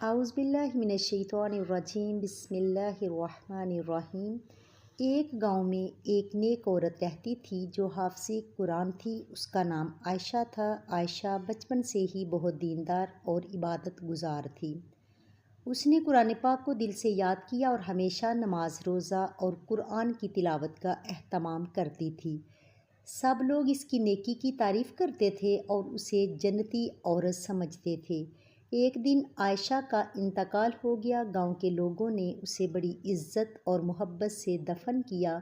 اعوذ باللہ من الشیطان الرجیم، بسم اللہ الرحمن الرحیم۔ ایک گاؤں میں ایک نیک عورت رہتی تھی جو حافظ قرآن تھی۔ اس کا نام عائشہ تھا۔ عائشہ بچپن سے ہی بہت دیندار اور عبادت گزار تھی۔ اس نے قرآن پاک کو دل سے یاد کیا اور ہمیشہ نماز، روزہ اور قرآن کی تلاوت کا اہتمام کرتی تھی۔ سب لوگ اس کی نیکی کی تعریف کرتے تھے اور اسے جنتی عورت سمجھتے تھے۔ ایک دن عائشہ کا انتقال ہو گیا۔ گاؤں کے لوگوں نے اسے بڑی عزت اور محبت سے دفن کیا۔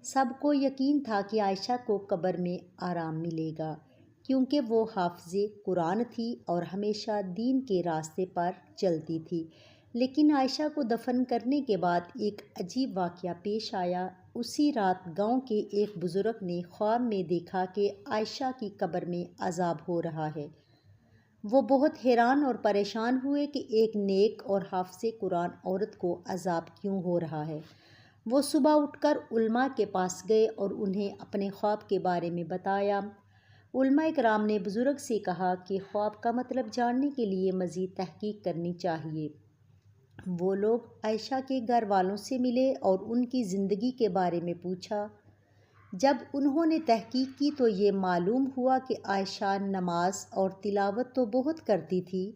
سب کو یقین تھا کہ عائشہ کو قبر میں آرام ملے گا، کیونکہ وہ حافظ قرآن تھی اور ہمیشہ دین کے راستے پر چلتی تھی۔ لیکن عائشہ کو دفن کرنے کے بعد ایک عجیب واقعہ پیش آیا۔ اسی رات گاؤں کے ایک بزرگ نے خواب میں دیکھا کہ عائشہ کی قبر میں عذاب ہو رہا ہے۔ وہ بہت حیران اور پریشان ہوئے کہ ایک نیک اور حافظ قرآن عورت کو عذاب کیوں ہو رہا ہے۔ وہ صبح اٹھ کر علماء کے پاس گئے اور انہیں اپنے خواب کے بارے میں بتایا۔ علماء کرام نے بزرگ سے کہا کہ خواب کا مطلب جاننے کے لیے مزید تحقیق کرنی چاہیے۔ وہ لوگ عائشہ کے گھر والوں سے ملے اور ان کی زندگی کے بارے میں پوچھا۔ جب انہوں نے تحقیق کی تو یہ معلوم ہوا کہ عائشہ نماز اور تلاوت تو بہت کرتی تھی،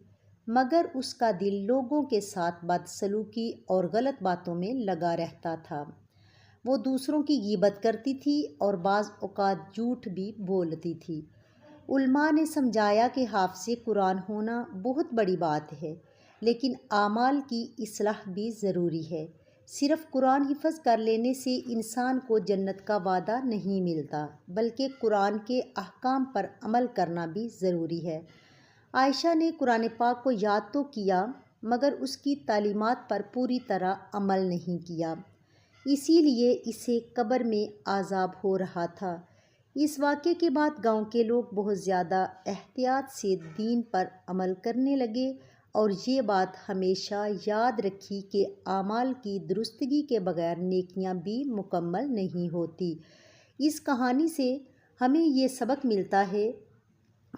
مگر اس کا دل لوگوں کے ساتھ بدسلوکی اور غلط باتوں میں لگا رہتا تھا۔ وہ دوسروں کی غیبت کرتی تھی اور بعض اوقات جھوٹ بھی بولتی تھی۔ علماء نے سمجھایا کہ حافظ قرآن ہونا بہت بڑی بات ہے، لیکن اعمال کی اصلاح بھی ضروری ہے۔ صرف قرآن حفظ کر لینے سے انسان کو جنت کا وعدہ نہیں ملتا، بلکہ قرآن کے احکام پر عمل کرنا بھی ضروری ہے۔ عائشہ نے قرآن پاک کو یاد تو کیا، مگر اس کی تعلیمات پر پوری طرح عمل نہیں کیا، اسی لیے اسے قبر میں عذاب ہو رہا تھا۔ اس واقعے کے بعد گاؤں کے لوگ بہت زیادہ احتیاط سے دین پر عمل کرنے لگے اور یہ بات ہمیشہ یاد رکھی کہ اعمال کی درستگی کے بغیر نیکیاں بھی مکمل نہیں ہوتی۔ اس کہانی سے ہمیں یہ سبق ملتا ہے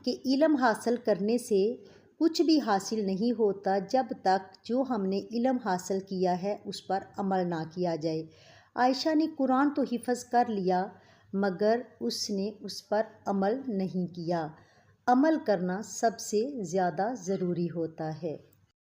کہ علم حاصل کرنے سے کچھ بھی حاصل نہیں ہوتا جب تک جو ہم نے علم حاصل کیا ہے اس پر عمل نہ کیا جائے۔ عائشہ نے قرآن تو حفظ کر لیا، مگر اس نے اس پر عمل نہیں کیا۔ عمل کرنا سب سے زیادہ ضروری ہوتا ہے۔